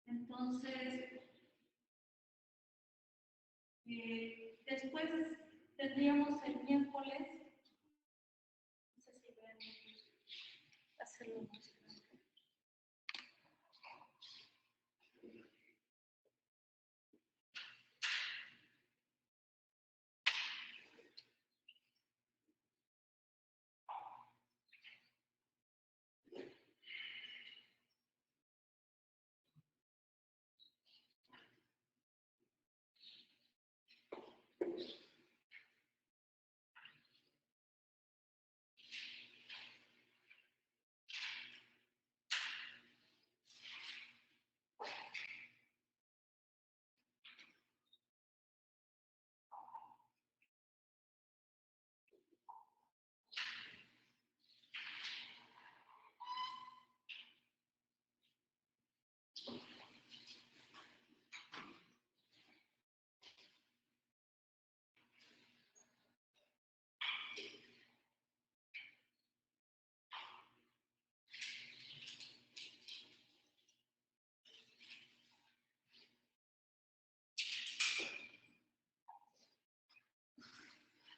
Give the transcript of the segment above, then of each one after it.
Entonces, después tendríamos el miércoles, no sé si ven, hacerlo más grande.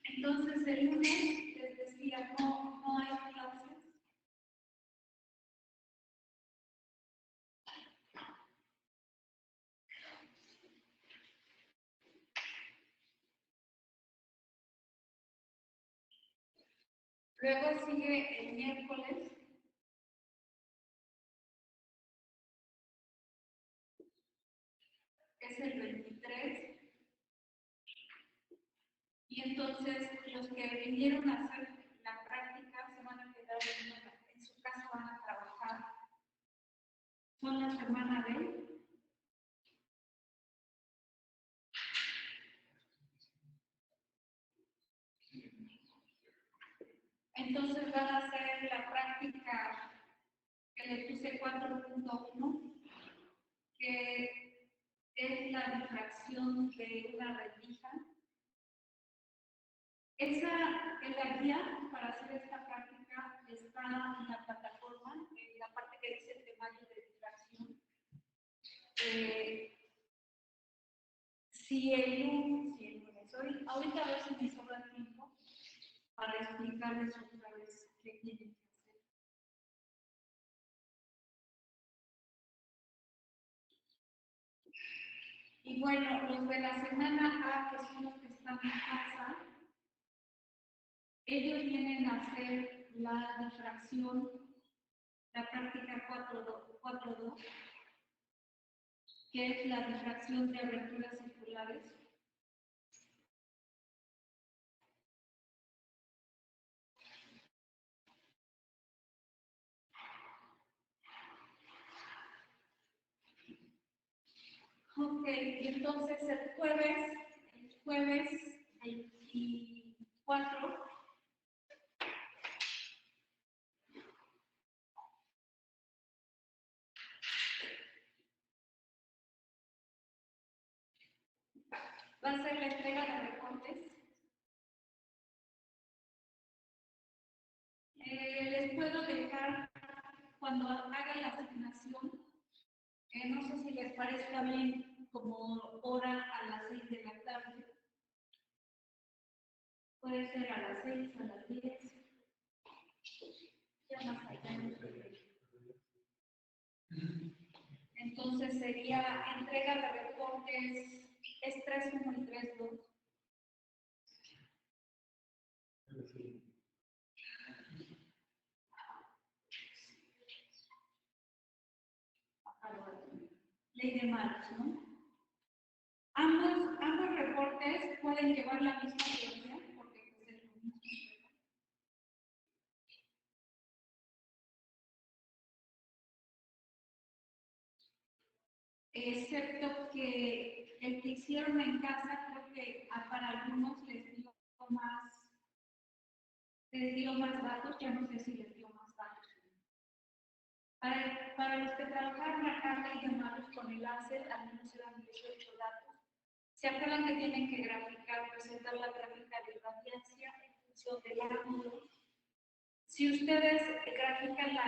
Entonces, el lunes, les decía, no hay clases. Luego sigue el miércoles, que es el 23. Y entonces los que vinieron a hacer la práctica se van a quedar en su casa, van a trabajar. Son la semana B. Entonces van a hacer la práctica que le puse 4.1, que es la difracción de una rendija. La guía para hacer esta práctica está en la plataforma, en la parte que dice el temario de difracción. Si el lunes, ahorita a ver si me sobra tiempo para explicarles otra vez qué tienen que hacer. Y bueno, los de la semana A, que son los que están en casa, ellos vienen a hacer la difracción, la práctica 4.2, que es la difracción de aberturas circulares. Ok, y entonces el jueves 24, va a ser la entrega de reportes. Les puedo dejar cuando hagan la asignación, no sé si les parezca bien como hora a las 6 de la tarde. Puede ser a las 6, a las 10. Ya más allá. Entonces sería entrega de reportes, es 3.1 y 3.2. Ley de Marx, ¿no? Ambos reportes pueden llevar la misma teoría, porque pues, es lo mismo. Excepto que el que hicieron en casa, creo que para algunos les dio más datos, ya no sé si les dio más datos. Para los que trabajaron acá y llamados con el láser, al menos eran 18 datos. ¿Se acuerdan que tienen que graficar, presentar la gráfica de radiancia en función del ángulo? Si ustedes grafican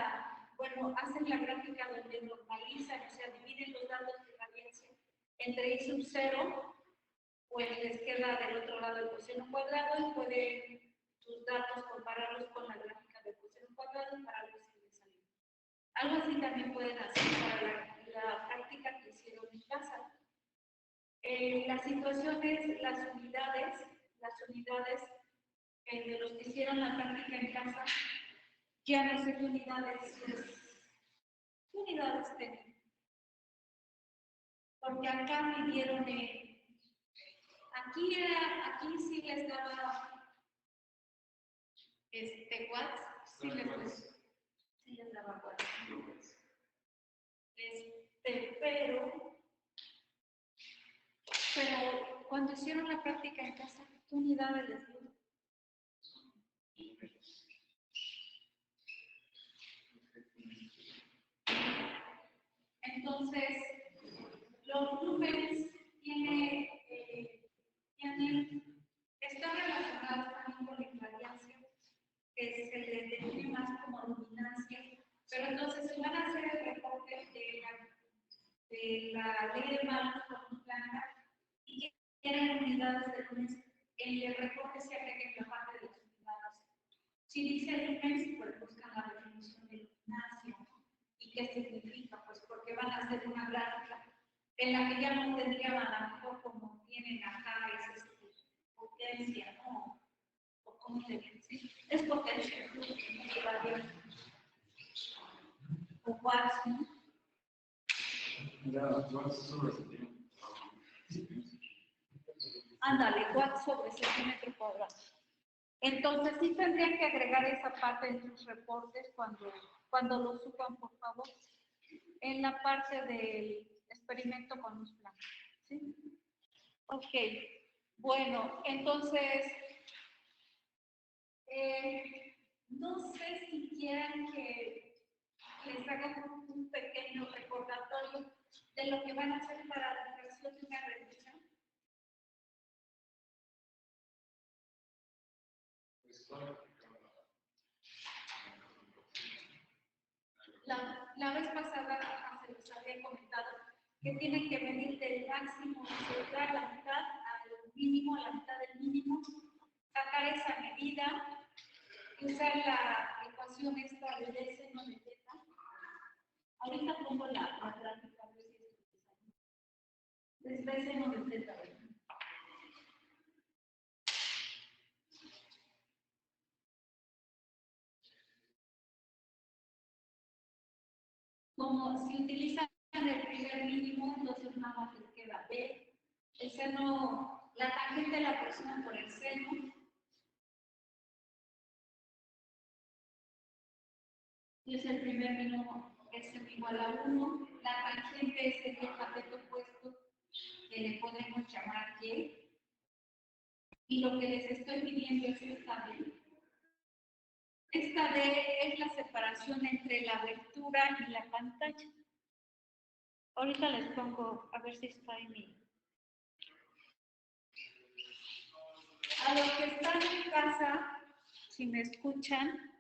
hacen la gráfica donde normalizan, o sea, dividen los datos de radiancia entre I sub 0, pues les queda del otro lado el coseno cuadrado y pueden sus datos compararlos con la gráfica del coseno cuadrado para ver si les sale. Algo así también pueden hacer para la práctica que hicieron en casa. La situación es las unidades de los que hicieron la práctica en casa, ya no sé qué unidades tienen. Porque acá midieron aquí sí les daba watts, sí les daba watts. Pero cuando hicieron la práctica en casa, ¿qué unidades les dio? Entonces, los lumens están relacionados también con la irradiancia, que se les define más como luminancia, pero entonces si van a hacer el reporte de la ley de Malthus con un planta y quieren unidades de lumens, en el reporte se agregue la parte de las unidades. Si dice lumens, pues buscan la definición de luminancia. ¿Y qué significa? Pues porque van a hacer una gráfica en la que ya no tendrían a lo mejor como tienen acá es potencia, ¿no? ¿O cómo se dice? Es potencia, o watts, ¿no? Ándale, watts sobre centímetro cuadrado. Entonces sí tendrían que agregar esa parte en sus reportes cuando lo suban, por favor, en la parte del experimento con los planos. ¿Sí? Ok, bueno, entonces, no sé si quieran que les haga un pequeño recordatorio de lo que van a hacer para la creación de una revisión. La vez pasada se les había comentado que tienen que medir del máximo celular a la mitad al mínimo, a la mitad del mínimo, sacar esa medida, usar la ecuación esta de D seno de teta. Ahorita pongo la gráfica, a ver si es D seno de teta. Como si utilizan el primer mínimo, entonces nada más les queda B. El seno, la tangente la aproximan por el seno. Y es el primer mínimo, es igual a 1. La tangente es el cateto opuesto que le podemos llamar Y. Y lo que les estoy pidiendo es esta D. Esta D es la separación entre la abertura y la pantalla. Ahorita les pongo, a ver si está en mi. A los que están en casa, si me escuchan,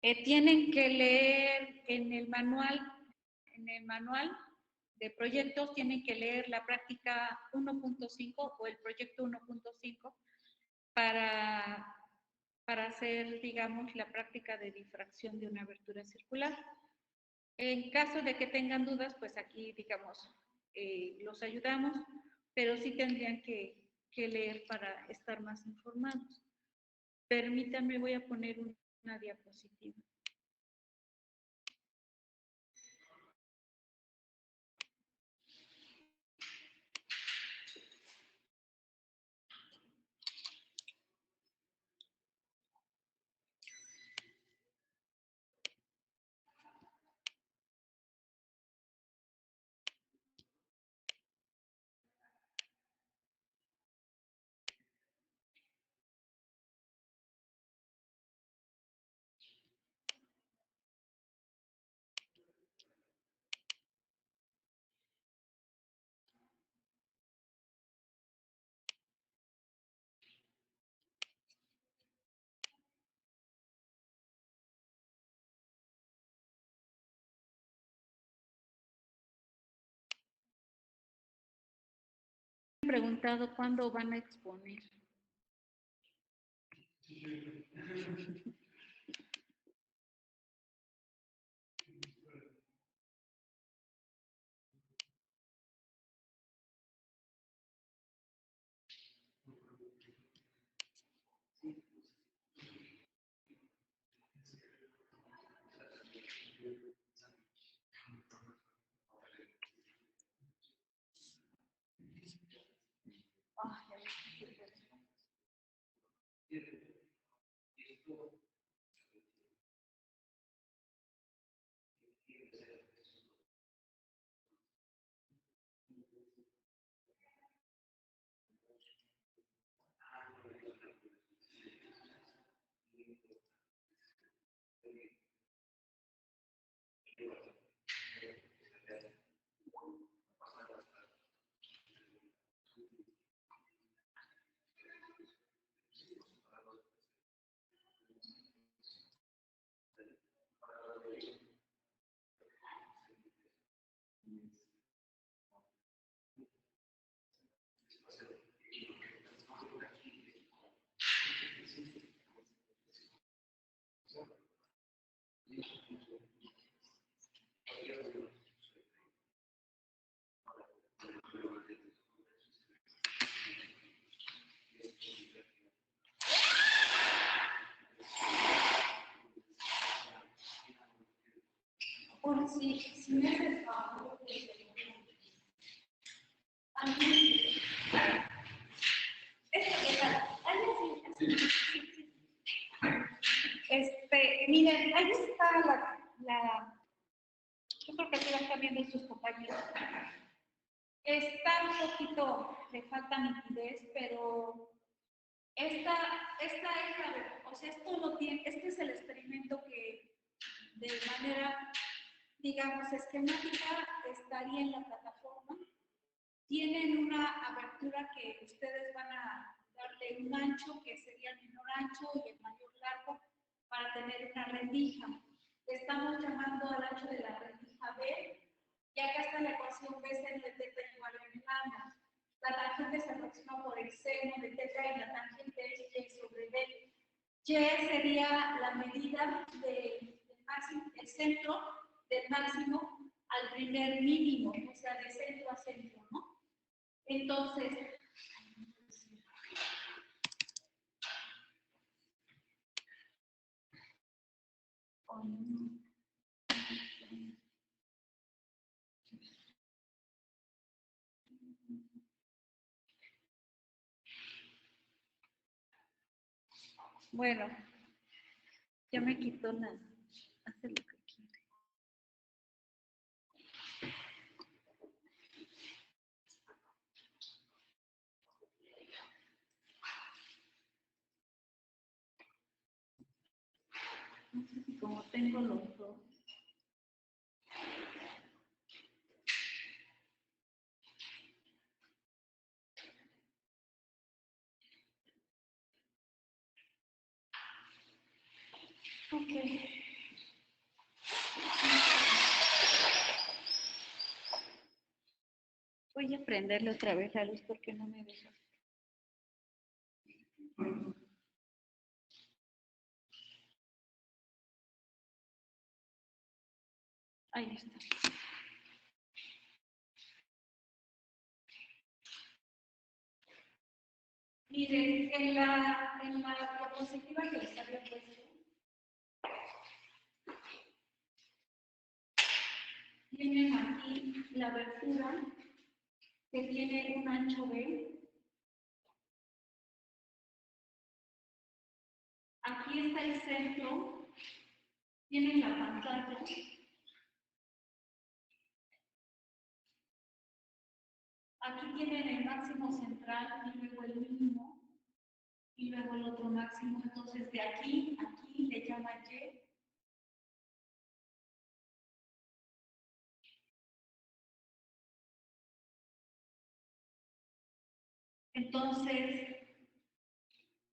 tienen que leer en el manual de proyectos, tienen que leer la práctica 1.5 o el proyecto 1.5 para hacer, digamos, la práctica de difracción de una abertura circular. En caso de que tengan dudas, pues aquí, digamos, los ayudamos, pero sí tendrían que leer para estar más informados. Permítanme, voy a poner una diapositiva. preguntado cuándo van a exponer. Por si me hace el favor, miren, ahí está yo creo que se van también de sus compañeros. Está un poquito, le falta nitidez, pero esta es la, o sea, esto lo tiene, este es el experimento que de manera, digamos, esquemática estaría en la plataforma. Tienen una abertura que ustedes van a darle un ancho, que sería el menor ancho y el mayor largo, para tener una rendija. Estamos llamando al ancho de la rendija B, y acá está la ecuación B seno de teta igual a lambda. La tangente se aproxima por el seno de teta y la tangente es y sobre B. Y sería la medida del máximo, el centro del máximo al primer mínimo, o sea, de centro a centro, ¿no? Entonces, bueno, ya me quitó la, hace lo que quiere. No sé si como tengo los dos. Ok. Voy a prenderle otra vez la luz porque no me deja. Ahí está. Miren, en la diapositiva que les había puesto, tienen aquí la abertura que tiene un ancho B. Aquí está el centro, tienen la pantalla. Aquí tienen el máximo central y luego el mínimo y luego el otro máximo. Entonces de aquí a aquí le llaman Y. Entonces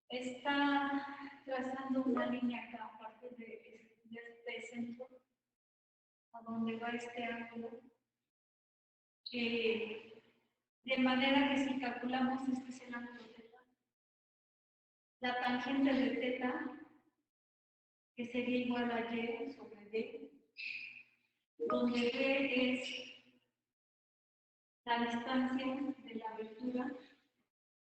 está trazando una línea acá a partir de este centro a donde va este ángulo. De manera que si calculamos, este es el ángulo teta, la tangente de teta, que sería igual a y sobre d, donde d es la distancia de la abertura.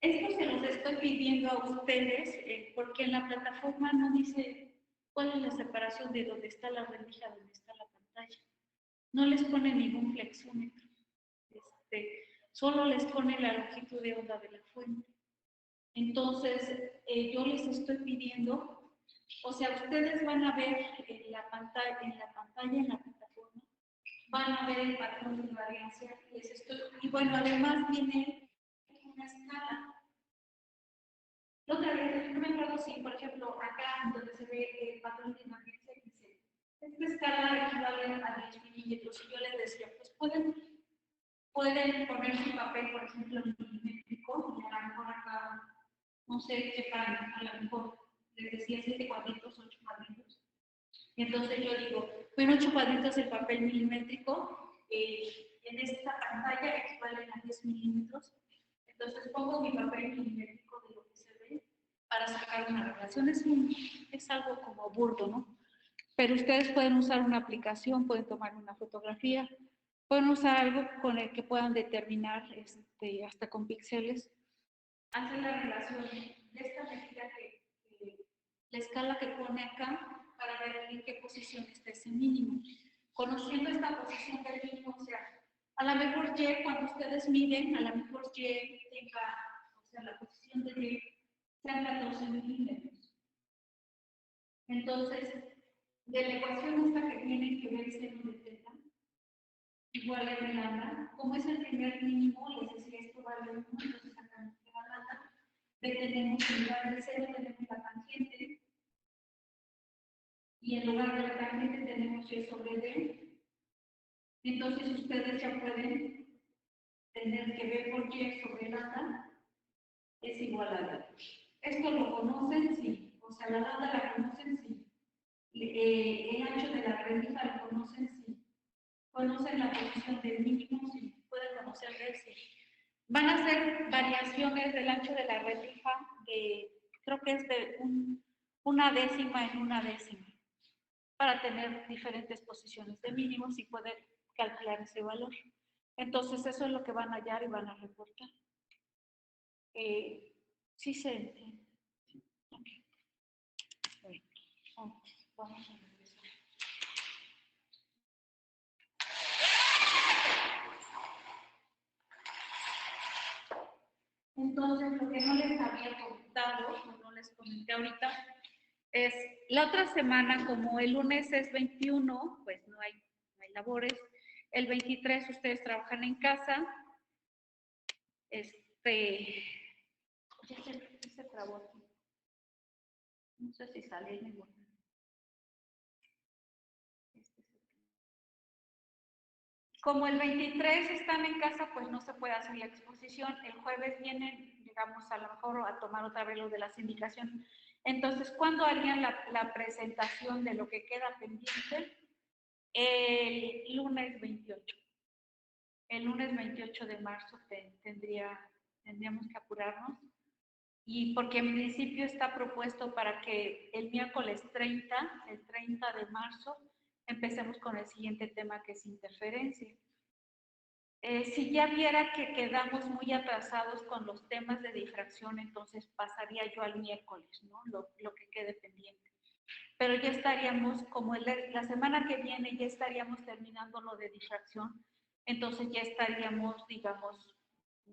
Esto se los estoy pidiendo a ustedes porque en la plataforma no dice cuál es la separación de dónde está la rendija, dónde está la pantalla. No les pone ningún flexómetro. Solo les pone la longitud de onda de la fuente. Entonces, yo les estoy pidiendo, o sea, ustedes van a ver en la pantalla, en la plataforma, van a ver el patrón de invariancia. Y bueno, además viene una escala. Otra vez, no me acuerdo si, por ejemplo, acá donde se ve el patrón de invariancia, dice, esta escala equivale a 10 milímetros. Y yo les decía, pues pueden poner su papel, por ejemplo, en milimétrico, y a lo mejor acá, no sé qué pan, a lo mejor les decía 7 cuadritos, 8 cuadritos. Y entonces yo digo, bueno, 8 cuadritos el papel milimétrico, en esta pantalla equivalen a 10 milímetros. Entonces pongo mi papel milimétrico de lo que se ve para sacar una relación. Es algo como burdo, ¿no? Pero ustedes pueden usar una aplicación, pueden tomar una fotografía, pueden usar algo con el que puedan determinar hasta con píxeles, hacer la relación de esta medida la escala que pone acá para ver en qué posición está ese mínimo. Conociendo esta posición del mínimo, o sea, a lo mejor Y, cuando ustedes miden, a lo mejor Y tenga, o sea, la posición de Y sea 14 milímetros. Entonces, de la ecuación esta que tienen que ver seno de teta, igual a lambda, como es el primer mínimo, les decía esto vale 1, entonces sacamos la lambda, tenemos en lugar de 0 tenemos la tangente, y en lugar de la tangente tenemos y sobre d. Entonces ustedes ya pueden tener que b por y sobre lambda es igual a d. ¿Esto lo conocen? Sí. O sea, la lambda la conocen, sí. El ancho de la rendija lo conocen, sí. ¿Conocen la posición del mínimo? Sí. ¿Pueden conocer de sí? Van a ser variaciones del ancho de la rendija creo que es de una décima en una décima, para tener diferentes posiciones de mínimos y poder calcular ese valor. Entonces, eso es lo que van a hallar y van a reportar. Sí se entiende. Okay. Bueno, vamos a regresar. Entonces, lo que no les había comentado, o no les comenté ahorita, es la otra semana, como el lunes es 21, pues no hay labores. El 23 ustedes trabajan en casa. Ya se trabó aquí. No sé si sale mejor. Como el 23 están en casa, pues no se puede hacer la exposición. El jueves vienen, digamos, a lo mejor a tomar otra vez lo de las indicaciones. Entonces, ¿cuándo harían la presentación de lo que queda pendiente? El lunes 28. El lunes 28 de marzo tendríamos que apurarnos. Y porque en principio está propuesto para que el miércoles 30, el 30 de marzo, empecemos con el siguiente tema, que es interferencia. Si ya viera que quedamos muy atrasados con los temas de difracción, entonces pasaría yo al miércoles, ¿no? Lo que quede pendiente. Pero ya estaríamos, como la semana que viene, ya estaríamos terminando lo de difracción, entonces ya estaríamos, digamos,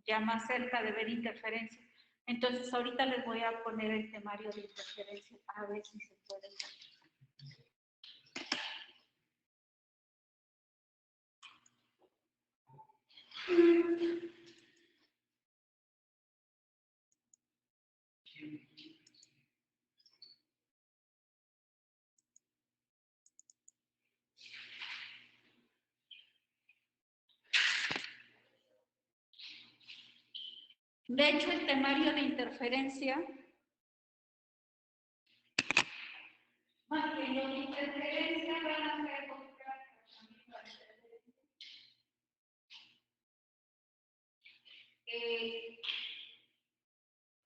ya más cerca de ver interferencia. Entonces, ahorita les voy a poner el temario de interferencia, a ver si se puede ver. De hecho, el temario de interferencia, más que los de interferencia van a ser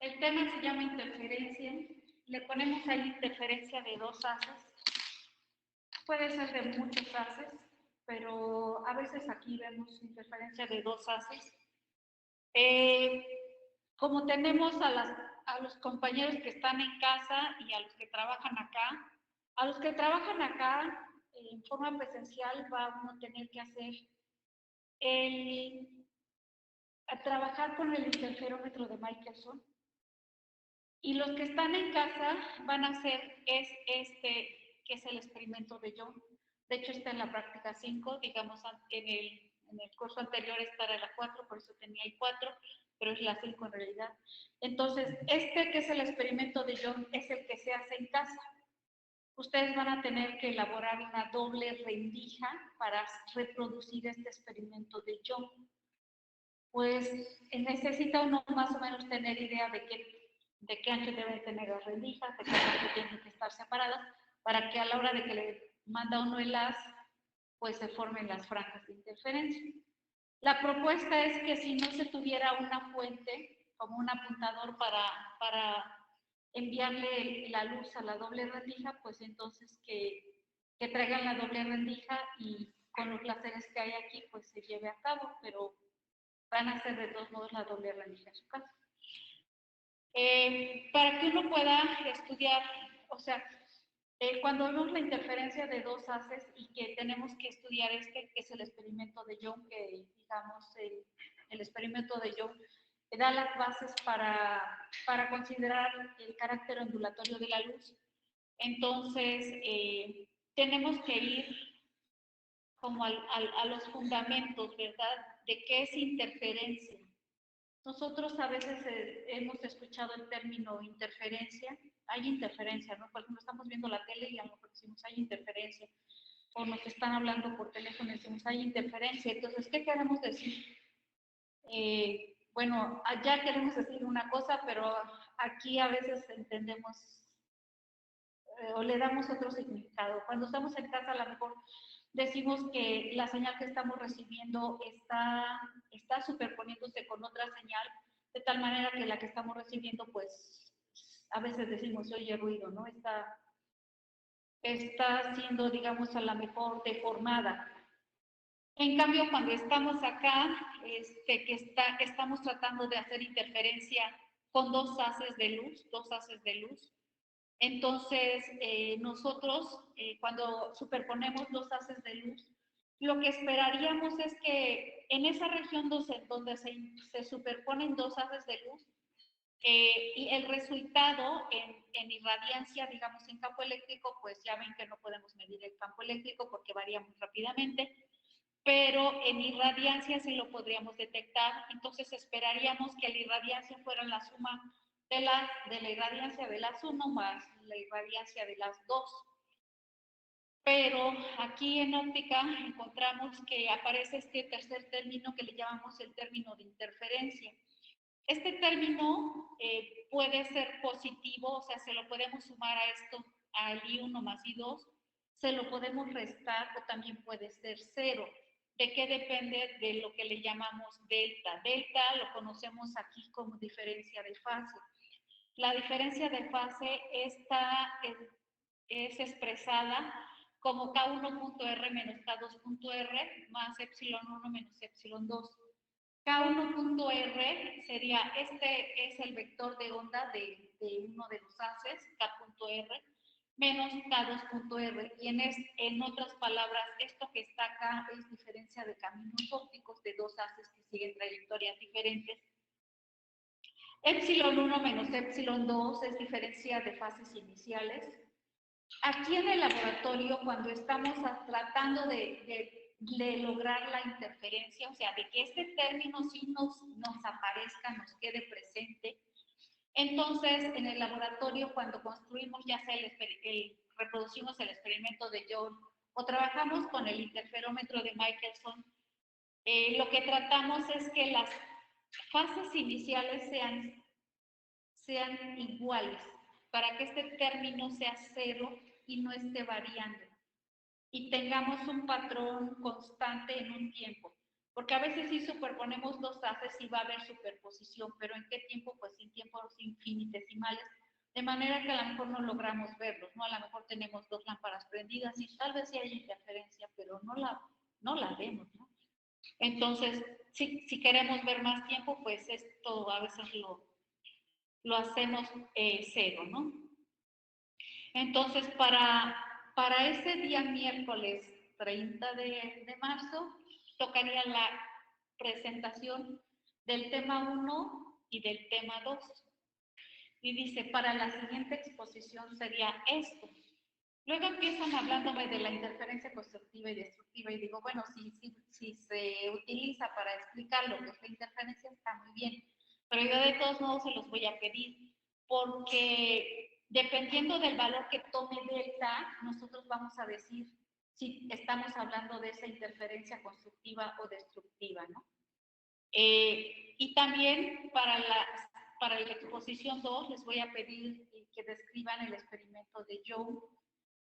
El tema se llama interferencia. Le ponemos ahí interferencia de 2 haces. Puede ser de muchos haces, pero a veces aquí vemos interferencia de 2 haces. Como tenemos a los compañeros que están en casa y a los que trabajan acá, a los que trabajan acá en forma presencial va uno a tener que hacer a trabajar con el interferómetro de Michelson. Y los que están en casa van a hacer que es el experimento de Young. De hecho, está en la práctica 5, digamos, en el curso anterior esta era la 4, por eso tenía el 4, pero es la 5 en realidad. Entonces, que es el experimento de Young, es el que se hace en casa. Ustedes van a tener que elaborar una doble rendija para reproducir este experimento de Young. Pues necesita uno más o menos tener idea de qué ancho deben tener las rendijas, de qué ancho tienen que estar separadas, para que a la hora de que le manda uno el haz, pues se formen las franjas de interferencia. La propuesta es que si no se tuviera una fuente, como un apuntador para enviarle la luz a la doble rendija, pues entonces que traigan la doble rendija y con los láseres que hay aquí, pues se lleve a cabo, pero van a hacer de todos modos la doble rendija en su casa. Para que uno pueda estudiar, o sea, cuando vemos la interferencia de 2 haces y que tenemos que estudiar que es el experimento de Young, que digamos el experimento de Young da las bases para considerar el carácter ondulatorio de la luz. Entonces, tenemos que ir como a los fundamentos, ¿verdad? De qué es interferencia. Nosotros a veces hemos escuchado el término interferencia. Hay interferencia, ¿no? Por ejemplo, estamos viendo la tele y a lo mejor decimos hay interferencia. O nos están hablando por teléfono y decimos hay interferencia. Entonces, ¿qué queremos decir? Bueno, allá queremos decir una cosa, pero aquí a veces entendemos o le damos otro significado. Cuando estamos en casa, a lo mejor decimos que la señal que estamos recibiendo está superponiéndose con otra señal, de tal manera que la que estamos recibiendo, pues, a veces decimos, oye, ruido, ¿no? Está siendo, digamos, a lo mejor deformada. En cambio, cuando estamos acá, estamos tratando de hacer interferencia con 2 haces de luz, entonces, nosotros, cuando superponemos 2 haces de luz, lo que esperaríamos es que en esa región donde se superponen 2 haces de luz, y el resultado en irradiancia, digamos, en campo eléctrico, pues ya ven que no podemos medir el campo eléctrico porque varía muy rápidamente, pero en irradiancia sí lo podríamos detectar, entonces esperaríamos que la irradiancia fuera la suma de la irradiancia de las 1 más la irradiancia de las 2. Pero aquí en óptica encontramos que aparece este tercer término que le llamamos el término de interferencia. Este término puede ser positivo, o sea, se lo podemos sumar a esto, al I1 más I2, se lo podemos restar o también puede ser 0. ¿De qué depende? De lo que le llamamos delta. Delta lo conocemos aquí como diferencia de fase. La diferencia de fase es expresada como K1.R menos K2.R más epsilon 1 menos epsilon 2. K1.R sería, es el vector de onda de uno de los haces, K.R, menos K2.R. Y en otras palabras, esto que está acá es diferencia de caminos ópticos de 2 haces que siguen trayectorias diferentes. Epsilon 1 menos epsilon 2 es diferencia de fases iniciales. Aquí en el laboratorio, cuando estamos tratando de lograr la interferencia, o sea, de que este término sí nos aparezca, nos quede presente, entonces en el laboratorio, cuando construimos ya sea reproducimos el experimento de Young o trabajamos con el interferómetro de Michelson, lo que tratamos es que las fases iniciales sean iguales, para que este término sea 0 y no esté variando, y tengamos un patrón constante en un tiempo. Porque a veces sí superponemos dos haces y va a haber superposición, pero ¿en qué tiempo? Pues en tiempos infinitesimales, de manera que a lo mejor no logramos verlos, ¿no? A lo mejor tenemos dos lámparas prendidas y tal vez sí hay interferencia, pero no la vemos, ¿no? Entonces, si queremos ver más tiempo, pues esto a veces lo hacemos cero, ¿no? Entonces, para ese día miércoles 30 de marzo, tocaría la presentación del tema 1 y del tema 2. Y dice, para la siguiente exposición sería esto. Luego empiezan hablándome de la interferencia constructiva y destructiva y digo, bueno, si se utiliza para explicar lo que es la interferencia está muy bien, pero yo de todos modos se los voy a pedir porque dependiendo del valor que tome delta, nosotros vamos a decir si estamos hablando de esa interferencia constructiva o destructiva, ¿no? Y también para la exposición 2 les voy a pedir que describan el experimento de Young.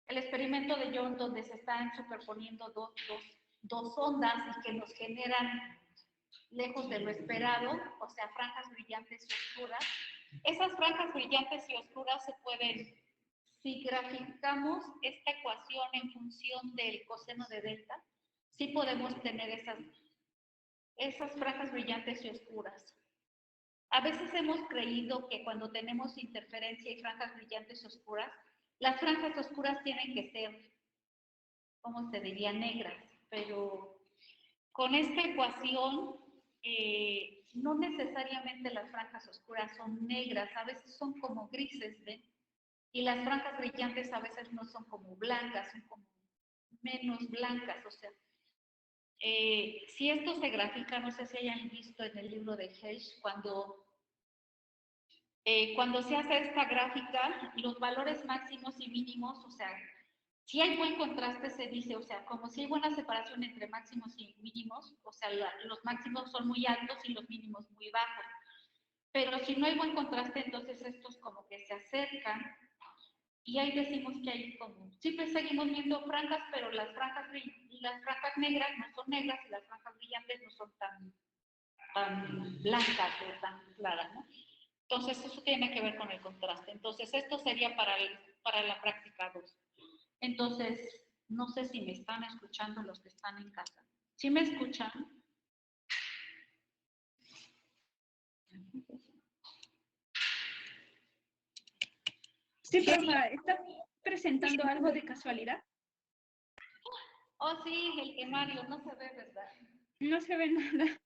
El experimento de Young donde se están superponiendo dos ondas y que nos generan lejos de lo esperado, o sea, franjas brillantes y oscuras. Esas franjas brillantes y oscuras se pueden, si graficamos esta ecuación en función del coseno de delta, sí podemos tener esas franjas brillantes y oscuras. A veces hemos creído que cuando tenemos interferencia y franjas brillantes y oscuras, las franjas oscuras tienen que ser, ¿cómo se diría?, negras, pero con esta ecuación no necesariamente las franjas oscuras son negras, a veces son como grises, ¿ven? Y las franjas brillantes a veces no son como blancas, son como menos blancas, o sea, si esto se grafica, no sé si hayan visto en el libro de Helsch, cuando se hace esta gráfica, los valores máximos y mínimos, o sea, si hay buen contraste, se dice, o sea, como si hay buena separación entre máximos y mínimos, o sea, los máximos son muy altos y los mínimos muy bajos. Pero si no hay buen contraste, entonces estos como que se acercan y ahí decimos que hay como, siempre seguimos viendo franjas, pero las franjas negras no son negras y las franjas brillantes no son tan blancas o tan claras, ¿no? Entonces eso tiene que ver con el contraste. Entonces esto sería para la práctica 2. Entonces, no sé si me están escuchando los que están en casa. ¿Sí me escuchan? Sí, profa, ¿está presentando algo de casualidad? Oh, sí, el temario, no se ve, ¿verdad? No se ve nada.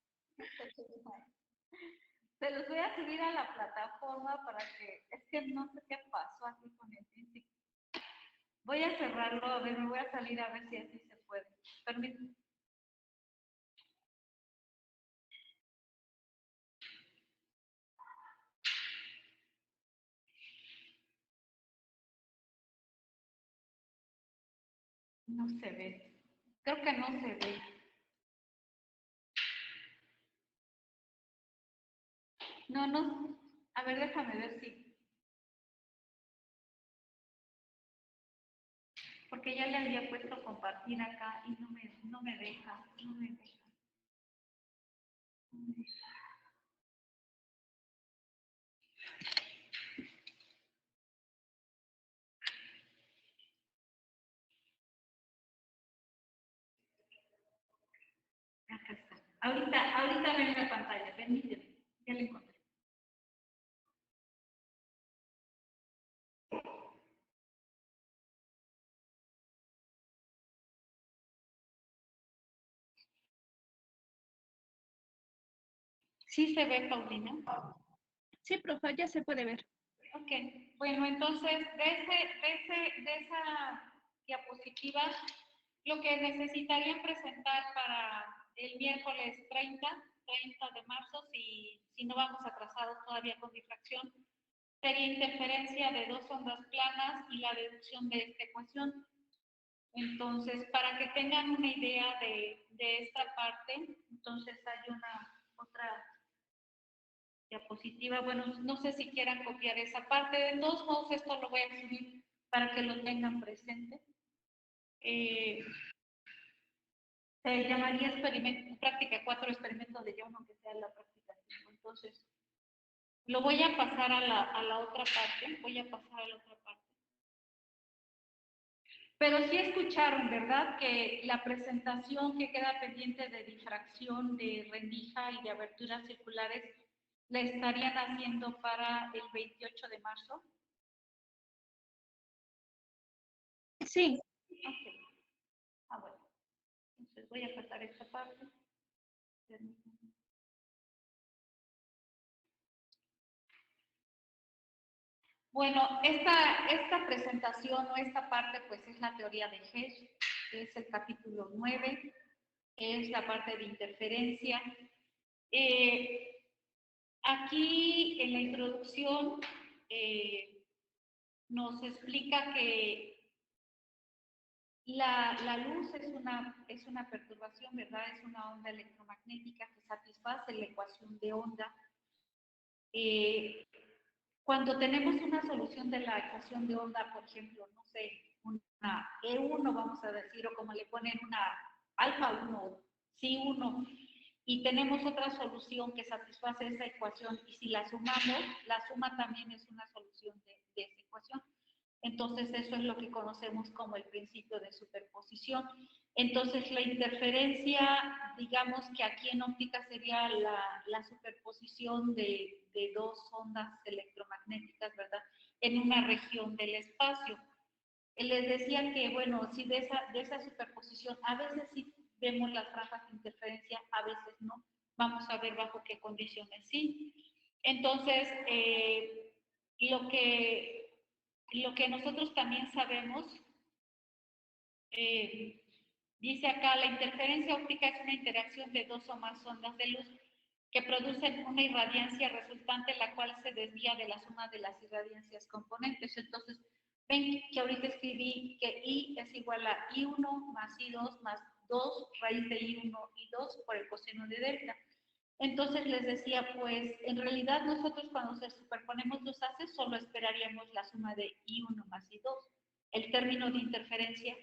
Se los voy a subir a la plataforma para que, es que no sé qué pasó aquí con el físico. Voy a cerrarlo, a ver, me voy a salir a ver si así se puede. Permítanme. No se ve. Creo que no se ve. No. A ver, déjame ver si. Porque ya le había puesto compartir acá y no me deja. Acá está. Ahorita ven la pantalla, permíteme. Ya la encontré. ¿Sí se ve, Paulina? Sí, profa, ya se puede ver. Ok, bueno, entonces de esa diapositiva, lo que necesitarían presentar para el miércoles 30 de marzo, si no vamos atrasados todavía con difracción, sería interferencia de dos ondas planas y la deducción de esta ecuación. Entonces, para que tengan una idea de esta parte, entonces hay otra diapositiva. Bueno, no sé si quieran copiar esa parte. De todos modos, esto lo voy a subir para que lo tengan presente. Se llamaría experimento práctica 4 Lo voy a pasar a la otra parte, Pero sí escucharon, ¿verdad? Que la presentación que queda pendiente de difracción, de rendija y de aberturas circulares, la estarían haciendo para el 28 de marzo. Sí. Ok. Bueno. Entonces voy a pasar esta parte. Bueno, esta presentación o esta parte pues es la teoría de Hertz, es el capítulo 9, es la parte de interferencia. Aquí en la introducción nos explica que la luz es una perturbación, ¿verdad? Es una onda electromagnética que satisface la ecuación de onda. Cuando tenemos una solución de la ecuación de onda, por ejemplo, no sé, una E1, vamos a decir, o como le ponen una alfa 1, psi 1, y tenemos otra solución que satisface esa ecuación, y si la sumamos, la suma también es una solución de esa ecuación. Entonces, eso es lo que conocemos como el principio de superposición. Entonces, la interferencia, digamos que aquí en óptica sería la superposición de dos ondas electromagnéticas, ¿verdad? En una región del espacio. Les decía que, bueno, si de esa superposición, a veces sí vemos las franjas de interferencia, a veces no. Vamos a ver bajo qué condiciones sí. Entonces, lo que nosotros también sabemos, dice acá, la interferencia óptica es una interacción de dos o más ondas de luz que producen una irradiancia resultante, la cual se desvía de la suma de las irradiancias componentes. Entonces, ven que ahorita escribí que I es igual a I1 más I2 más 2 raíz de I1 y 2 por el coseno de delta. Entonces les decía, pues en realidad nosotros cuando se superponemos dos haces solo esperaríamos la suma de I1 más I2. El término de interferencia,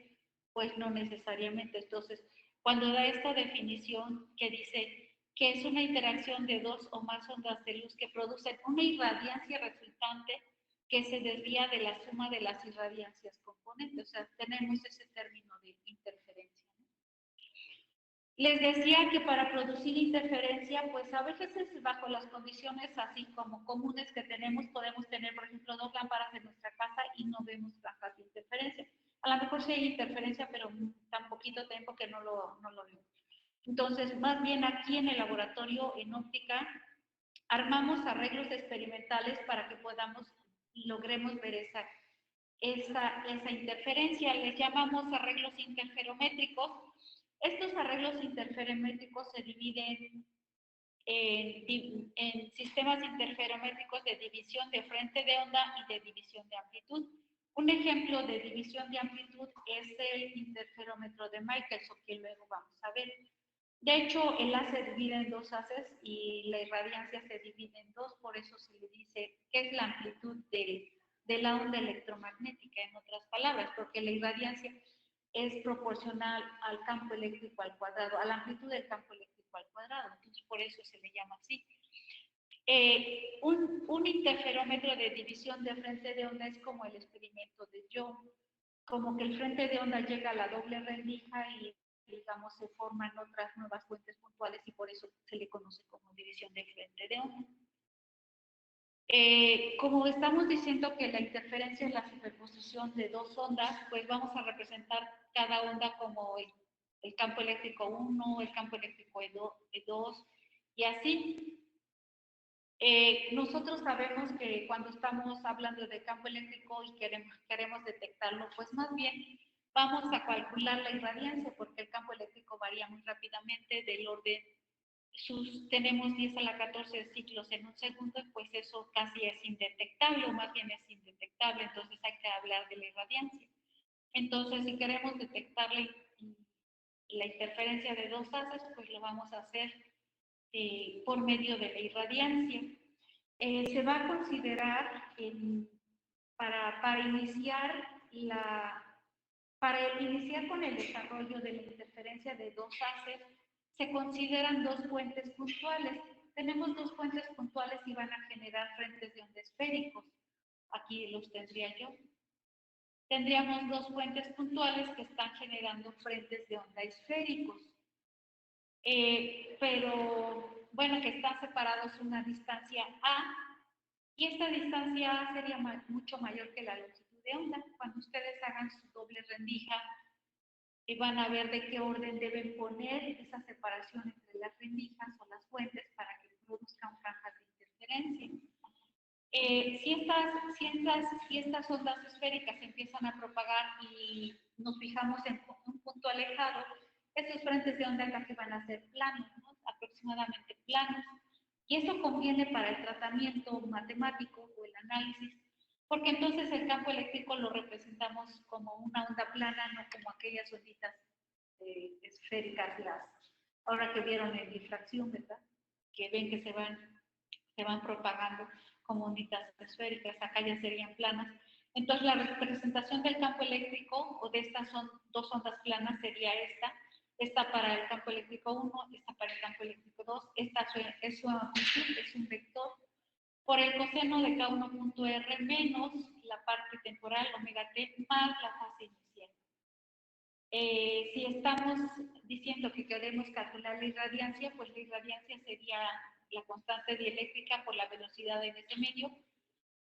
pues no necesariamente. Entonces, cuando da esta definición que dice que es una interacción de dos o más ondas de luz que producen una irradiancia resultante que se desvía de la suma de las irradiancias componentes. O sea, tenemos ese término de interferencia. Les decía que para producir interferencia, pues a veces es bajo las condiciones así como comunes que tenemos, podemos tener, por ejemplo, dos lámparas en nuestra casa y no vemos franjas de interferencia. A lo mejor sí hay interferencia, pero tan poquito tiempo que no lo vemos. Entonces, más bien aquí en el laboratorio, en óptica, armamos arreglos experimentales para que logremos ver esa interferencia. Les llamamos arreglos interferométricos. Estos arreglos interferométricos se dividen en sistemas interferométricos de división de frente de onda y de división de amplitud. Un ejemplo de división de amplitud es el interferómetro de Michelson, que luego vamos a ver. De hecho, el haz se divide en dos haces y la irradiancia se divide en dos, por eso se le dice qué es la amplitud de la onda electromagnética, en otras palabras, porque la irradiancia es proporcional al campo eléctrico al cuadrado, a la amplitud del campo eléctrico al cuadrado, entonces por eso se le llama así. Un interferómetro de división de frente de onda es como el experimento de Young, como que el frente de onda llega a la doble rendija y digamos se forman otras nuevas fuentes puntuales y por eso se le conoce como división de frente de onda. Como estamos diciendo que la interferencia es la superposición de dos ondas, pues vamos a representar cada onda como el campo eléctrico 1, el campo eléctrico E2 y así. Nosotros sabemos que cuando estamos hablando de campo eléctrico y queremos detectarlo, pues más bien vamos a calcular la irradiancia porque el campo eléctrico varía muy rápidamente del orden, tenemos 10 a la 14 ciclos en un segundo, pues eso casi es indetectable, o más bien es indetectable, entonces hay que hablar de la irradiancia. Entonces, si queremos detectar la interferencia de dos haces, pues lo vamos a hacer por medio de la irradiancia. Se va a considerar para iniciar con el desarrollo de la interferencia de dos haces, se consideran dos fuentes puntuales. tenemos dos fuentes puntuales y van a generar frentes de onda esféricos. Aquí los tendría yo. Tendríamos dos fuentes puntuales que están generando frentes de onda esféricos. Pero, bueno, que están separados una distancia A, y esta distancia A sería mucho mayor que la longitud de onda. Cuando ustedes hagan su doble rendija, van a ver de qué orden deben poner esa separación entre las rendijas o las fuentes para que produzcan franjas de interferencia. Si estas ondas esféricas empiezan a propagar y nos fijamos en un punto alejado, estos frentes de onda casi van a ser planos, ¿no? Aproximadamente planos. Y eso conviene para el tratamiento matemático o el análisis, porque entonces el campo eléctrico lo representamos como una onda plana, no como aquellas onditas esféricas, ahora que vieron en difracción, ¿verdad? Que ven que se van propagando como onditas esféricas, acá ya serían planas. Entonces la representación del campo eléctrico o de estas dos ondas planas sería esta para el campo eléctrico 1, esta para el campo eléctrico 2, esta es su amplitud, es un vector por el coseno de K1.R menos la parte temporal omega t más la fase inicial. Si estamos diciendo que queremos calcular la irradiancia, pues la irradiancia sería la constante dieléctrica por la velocidad en ese medio,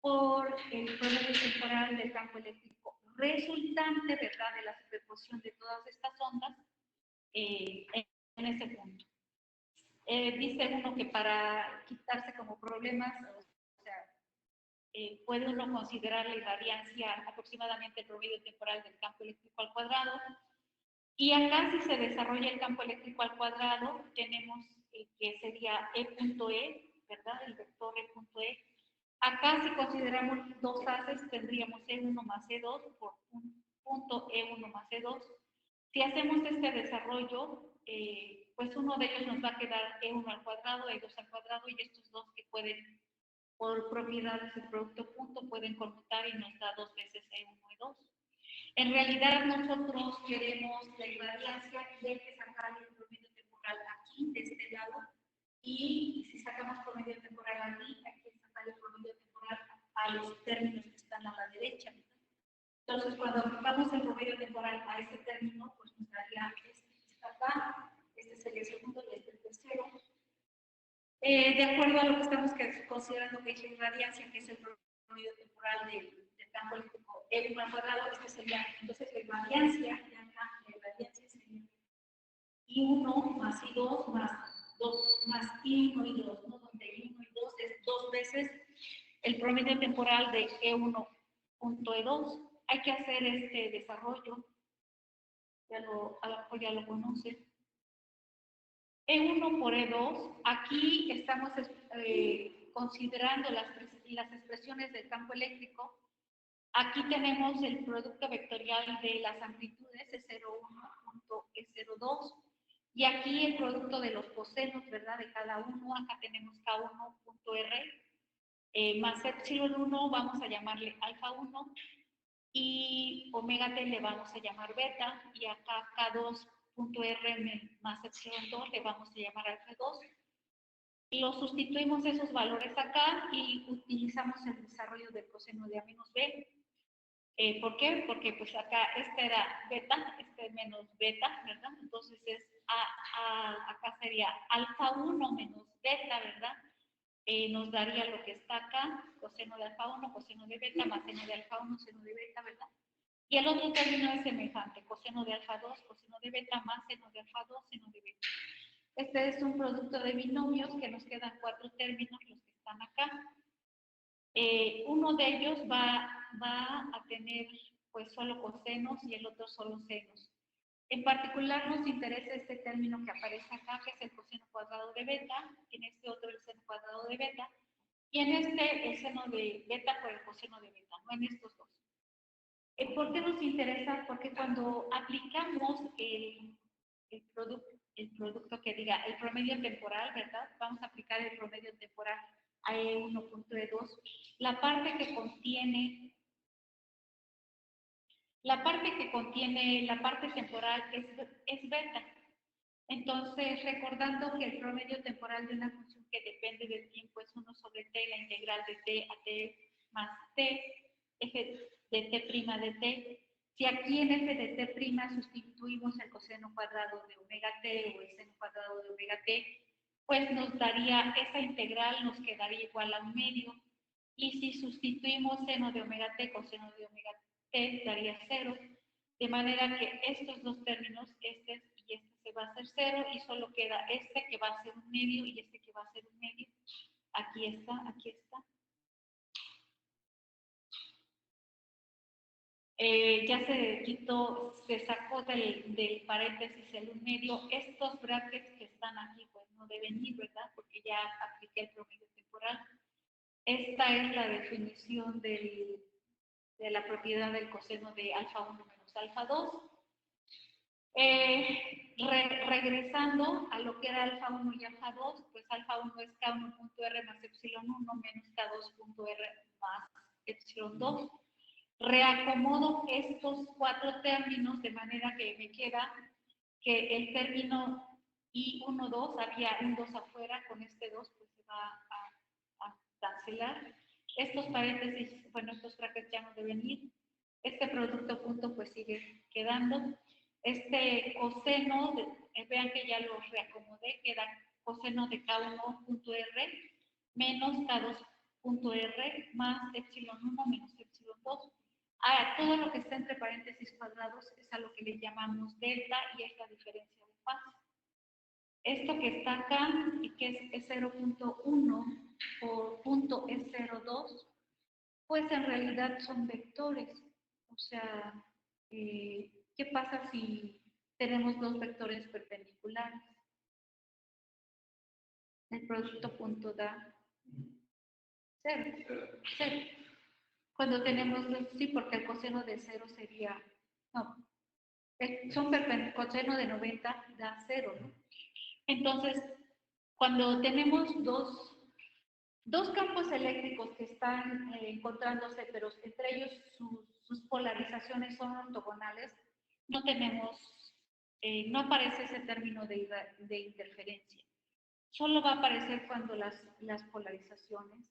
por el promedio temporal del campo eléctrico resultante, ¿verdad?, de la superposición de todas estas ondas en ese punto. Dice uno que para quitarse como problemas, o sea, puede uno considerar la irradiancia aproximadamente el promedio temporal del campo eléctrico al cuadrado. Y acá si se desarrolla el campo eléctrico al cuadrado, tenemos que sería E.E, ¿verdad? El vector E.E. Acá si consideramos dos haces, tendríamos E1 más E2 por un punto E1 más E2. Si hacemos este desarrollo, pues uno de ellos nos va a quedar E1 al cuadrado, E2 al cuadrado, y estos dos que pueden, por propiedades del producto punto, pueden conmutar y nos da dos veces E1 y E2. En realidad nosotros queremos la irradiancia y hay que sacar el promedio temporal aquí, de este lado, y si sacamos promedio temporal aquí, hay que sacar el promedio temporal a los términos que están a la derecha. Entonces, cuando aplicamos el promedio temporal a este término, pues nos daría este acá, este sería el segundo y este el tercero. De acuerdo a lo que estamos considerando que es la irradiancia, que es el promedio temporal del campo eléctrico L al cuadrado, este sería, entonces la irradiancia, la irradiancia sería I1 más I2 más 2 más I1 y 2, ¿no? Donde I1 y 2 es dos veces el promedio temporal de E1.E2. Hay que hacer este desarrollo, a lo mejor ya lo conocen. E1 por E2, aquí estamos considerando las expresiones del campo eléctrico. Aquí tenemos el producto vectorial de las amplitudes E01.E02 y aquí el producto de los cosenos, ¿verdad? De cada uno, acá tenemos K1.R más epsilon 1, vamos a llamarle alfa 1 y omega t le vamos a llamar beta y acá K2.R más epsilon 2 le vamos a llamar alfa 2. Y lo sustituimos esos valores acá y utilizamos el desarrollo del coseno de A menos B. ¿Por qué? Porque pues acá este era beta, este menos beta, ¿verdad? Entonces acá sería alfa 1 menos beta, ¿verdad? Nos daría lo que está acá, coseno de alfa 1, coseno de beta, más seno de alfa 1, seno de beta, ¿verdad? Y el otro término es semejante, coseno de alfa 2, coseno de beta, más seno de alfa 2, seno de beta. Este es un producto de binomios que nos quedan cuatro términos, los que están acá. Uno de ellos va a tener pues solo cosenos y el otro solo senos. En particular nos interesa este término que aparece acá, que es el coseno cuadrado de beta, en este otro el seno cuadrado de beta, y en este el seno de beta por el coseno de beta, no en estos dos. ¿Por qué nos interesa? Porque cuando aplicamos el producto que diga el promedio temporal, ¿verdad? Vamos a aplicar el promedio temporal a E1.E2, la parte que contiene la parte temporal es beta. Entonces, recordando que el promedio temporal de una función que derivativa del tiempo es 1 sobre t, la integral de t a t más t, f de t' de t. Si aquí en f de t' sustituimos el coseno cuadrado de omega t o el seno cuadrado de omega t, pues nos daría, esa integral nos quedaría igual a 1/2. Y si sustituimos seno de omega t con seno de omega t, daría 0. De manera que estos dos términos, este y este, se va a hacer 0 y solo queda este que va a ser 1/2 y este que va a ser 1/2. Aquí está, aquí está. Ya se quitó, se sacó del paréntesis el 1/2. Estos brackets que están aquí, pues no deben ir, ¿verdad? Porque ya apliqué el promedio temporal. Esta es la definición de la propiedad del coseno de alfa 1 menos alfa 2. Regresando a lo que era alfa 1 y alfa 2, pues alfa 1 es K1.R más epsilon 1 menos K2.R más epsilon 2. Reacomodo estos cuatro términos de manera que me queda que el término I1, 2, había un 2 afuera, con este 2 pues se va a cancelar. Estos paréntesis, bueno, estos brackets ya no deben ir. Este producto punto pues sigue quedando. Este coseno, vean que ya lo reacomodé, queda coseno de K1.R menos K2.R más epsilon 1 menos epsilon 2. Ahora, todo lo que está entre paréntesis cuadrados es a lo que le llamamos delta y es la diferencia de fase. Esto que está acá y que es 0.1 por punto es 0.2, pues en realidad son vectores. O sea, ¿qué pasa si tenemos dos vectores perpendiculares? El producto punto da 0. 0. Cuando tenemos, sí, porque el coseno de 0 sería, no, el coseno de 90 da 0, ¿no? Entonces, cuando tenemos dos campos eléctricos que están encontrándose, pero entre ellos sus polarizaciones son ortogonales, no tenemos, no aparece ese término de interferencia. Solo va a aparecer cuando las polarizaciones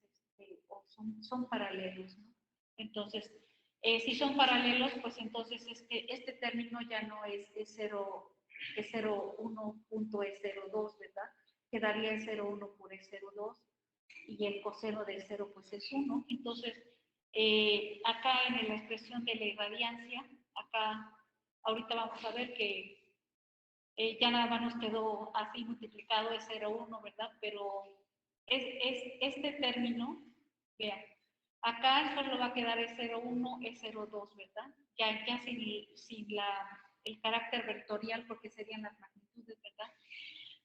son paralelos, ¿no? Entonces, si son paralelos, pues entonces este término ya no es 0,1.E02, ¿verdad? Quedaría el 0,1 por E02 y el coseno del 0 pues es 1. Entonces, acá en la expresión de la irradiancia, acá ahorita vamos a ver que ya nada más nos quedó así multiplicado es 0,1, ¿verdad? Pero este término, vean, acá solo va a quedar es 0,1, es 0,2, ¿verdad? Ya sin el carácter vectorial, porque serían las magnitudes, ¿verdad?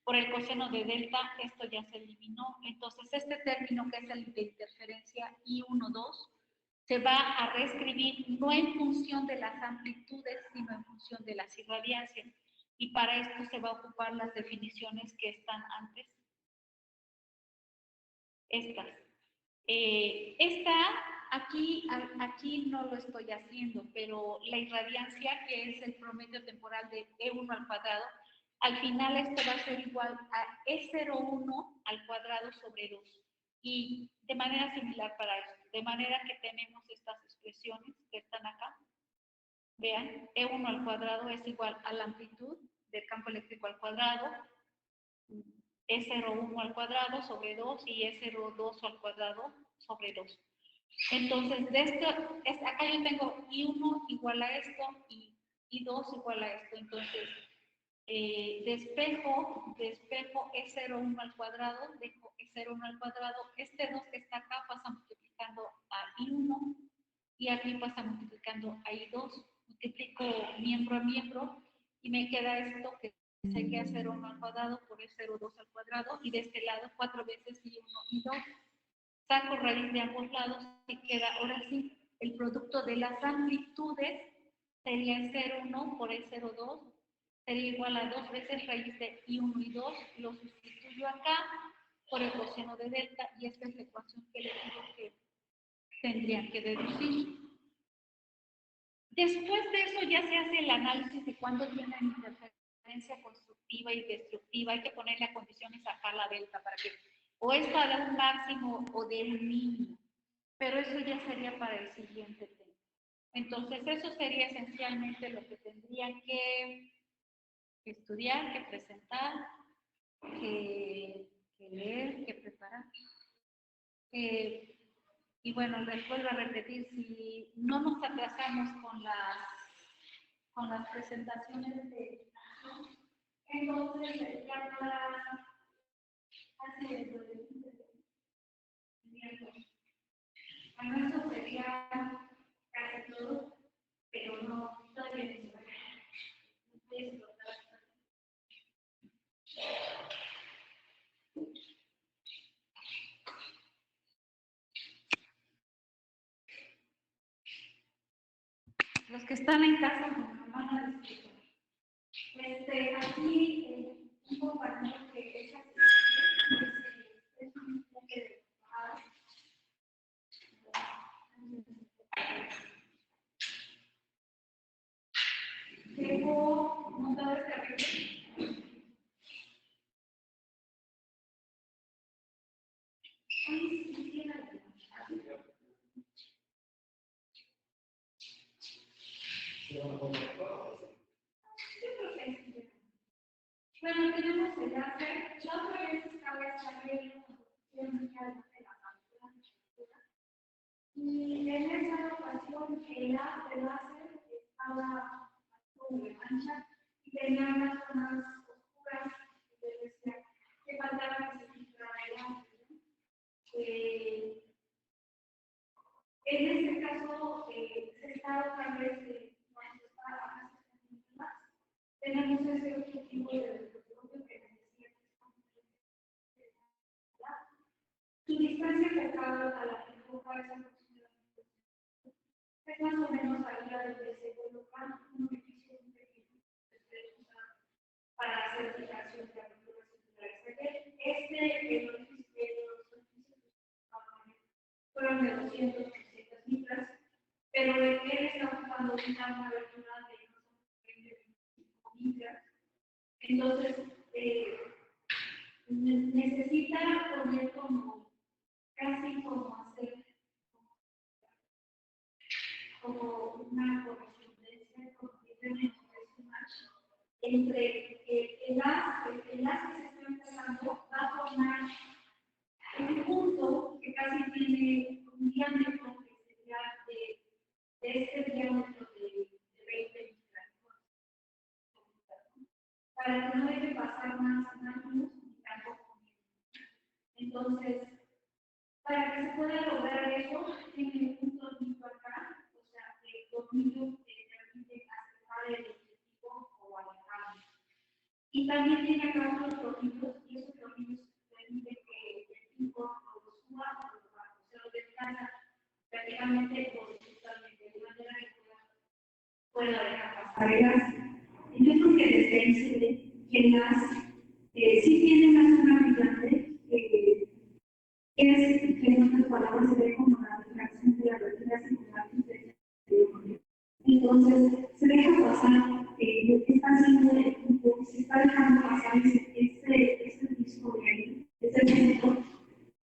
Por el coseno de delta, esto ya se eliminó. Entonces, este término que es el de interferencia I1, 2, se va a reescribir no en función de las amplitudes, sino en función de las irradiancias. Y para esto se va a ocupar las definiciones que están antes. Estas. Aquí no lo estoy haciendo, pero la irradiancia, que es el promedio temporal de E1 al cuadrado, al final esto va a ser igual a E01 al cuadrado sobre 2. Y de manera similar para esto. De manera que tenemos estas expresiones que están acá. Vean, E1 al cuadrado es igual a la amplitud del campo eléctrico al cuadrado, E01 al cuadrado sobre 2 y E02 al cuadrado sobre 2. Entonces, de esto, acá yo tengo I1 igual a esto y I2 igual a esto. Entonces, despejo E01 al cuadrado, dejo E01 al cuadrado. Este 2 que está acá pasa multiplicando a I1 y aquí pasa multiplicando a I2. Multiplico miembro a miembro y me queda esto que sería 0,1 al cuadrado por E02 al cuadrado y de este lado 4 veces I1 y 2. Saco raíz de ambos lados y queda ahora sí el producto de las amplitudes sería E01 por E02, sería igual a 2 veces raíz de I1 y 2, lo sustituyo acá por el coseno de delta y esta es la ecuación que les digo que tendrían que deducir. Después de eso ya se hace el análisis de cuándo tienen interferencia constructiva y destructiva. Hay que ponerle a condiciones acá la delta para que o es para un máximo o de un mínimo, pero eso ya sería para el siguiente tema. Entonces, eso sería esencialmente lo que tendrían que estudiar, que presentar, que leer, que preparar. Y bueno, les vuelvo a repetir, si no nos atrasamos con las presentaciones de entonces ya para hacer el miércoles. Bueno, eso sería casi todo, pero no, todavía no se va. Los que están en casa nos van a disfrutar. Aquí un compañero que es un enfoque de tengo montado este arreglo. Bueno, tenemos el láser. La otra vez estaba esta regla de la captura. Y en esa ocasión el láser estaba con la mancha y tenía unas zonas oscuras que faltaba que se filtrara el láser. En este caso, se está otra vez cuando está más. Tenemos ese objetivo de desarrollo que decía que su distancia focal a la que foca es aproximadamente. Es más o menos ahí a donde se coloca un edificio muy pequeño que se usa para hacer fijación de aperturas circulares. El orificio fueron de 200 litros, pero él está ocupando una abertura de 25 litros. Entonces, necesita poner como, casi como hacer como una correspondencia, como entre el haz que se está empezando, va a formar un punto que casi tiene un diámetro que sería de este diámetro de 20 micrones. Para que no deje pasar más años ni tampoco menos. Entonces, para que se pueda lograr eso, tiene un tornillo acá, o sea, el tornillo que permite acercar el objetivo o alejarlo. Y también tiene acá otros tornillos, y esos tornillos permiten que el tipo lo suba o lo baje, o sea, lo descansa prácticamente horizontalmente, de manera que pueda dejar pasar el gas. Yo creo que desde ahí se ve que el gas sí tiene una zona brillante, es, que en otras palabras se ve como la refracción de la retina circular. Entonces, se deja pasar lo que está haciendo el equipo, se está dejando pasar ese disco de ahí, ese centro,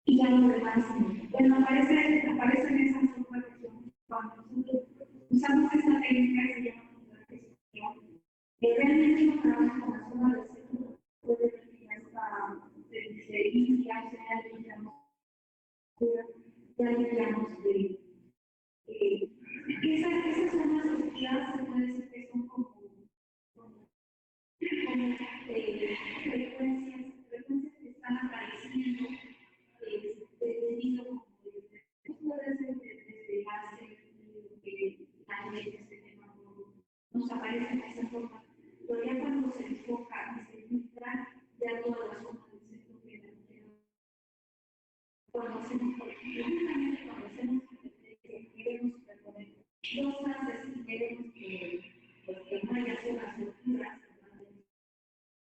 y ya lo demás. Bueno, aparecen esas observaciones cuando nosotros usamos esta técnica que se llama gestión. Realmente no trabaja con la zona del centro, puede ver que ya está de limpiarse, ya limpiamos de esas zonas oscuras se puede decir que son como frecuencias que están apareciendo debido puede ser desde hace que la gente este tema nos aparece de esa forma, pero ya cuando se enfoca y se filtra, ya toda la zona del centro queda. Cuando hacemos, precisamente cuando hacemos queremos superponer cosas, queremos que no haya zonas oscuras.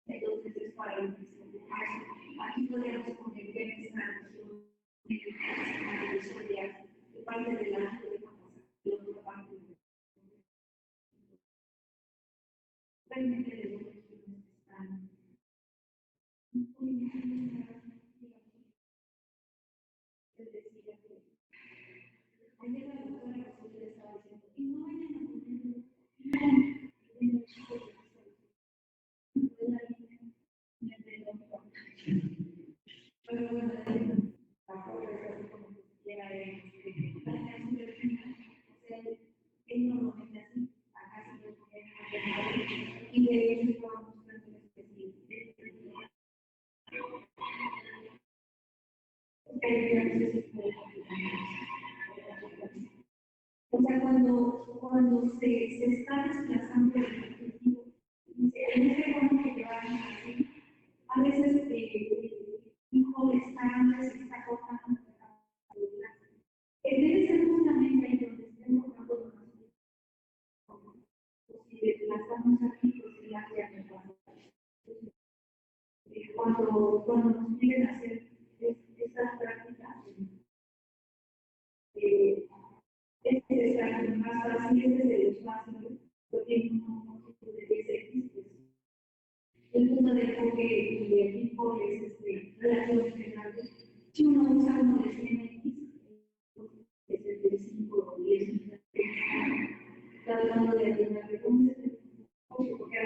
Entonces es para el aquí podríamos poner que en esta noción de parte de la y otra parte realmente de los que están porque hay que hacer o sea, cuando se está desplazando el objetivo, en ese momento que llevamos así, a veces el hijo está antes, está cortando la velocidad. Debe ser justamente ahí donde estemos cortando nosotros. Si desplazamos aquí, pues el área me pasa. Cuando nos piden hacer estas prácticas, es más fácil desde los fáciles, porque no de 10X, pues, el punto de enfoque y el tipo es relación general. Si uno usa uno de 100X, es el de 5 o 10, está hablando de ayudar, ¿cómo es el enfoque? Porque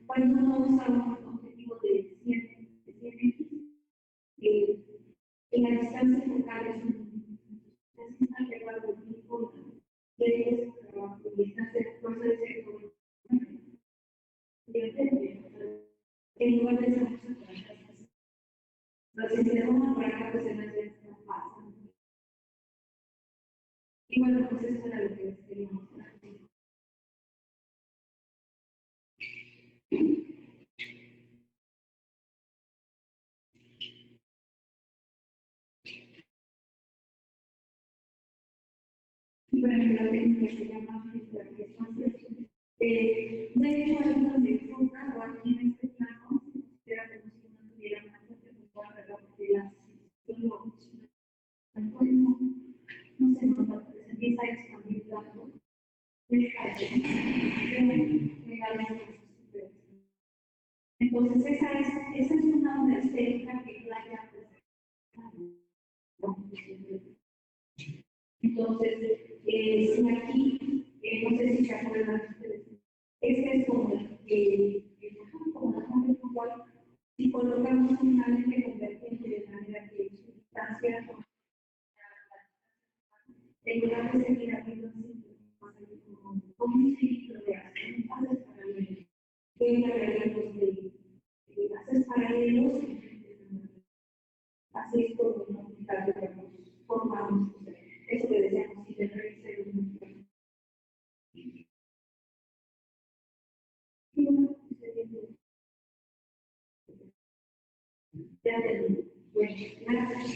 cuando uno usa un objetivo de 100X, en la distancia focal es un intervalo de tiempo de trabajo y está el proceso de en lugar de esa cosa. Entonces, si le vamos por acá, pues en la está pasando. Y bueno, pues eso era lo que les quería mostrar. Y bueno, la técnica se llama fiscalización. De hecho, ahí donde enfoca, o aquí en este plano, se considera como si no tuviera una fuente de guarda, porque la solo no se nota, pero se empieza a expandir la fuente. Entonces, esa es una onda estética que Playa entonces, si aquí, no sé si se acuerdan ustedes, este es como como la fuente puntual, si colocamos una lente convergente de manera que su distancia en lugar de seguir haciendo así, como un círculo de acción, haces paralelos. Que paralelos de haces paralelos, así es como formamos eso que decíamos, si te revisas un ya te digo, bueno, gracias.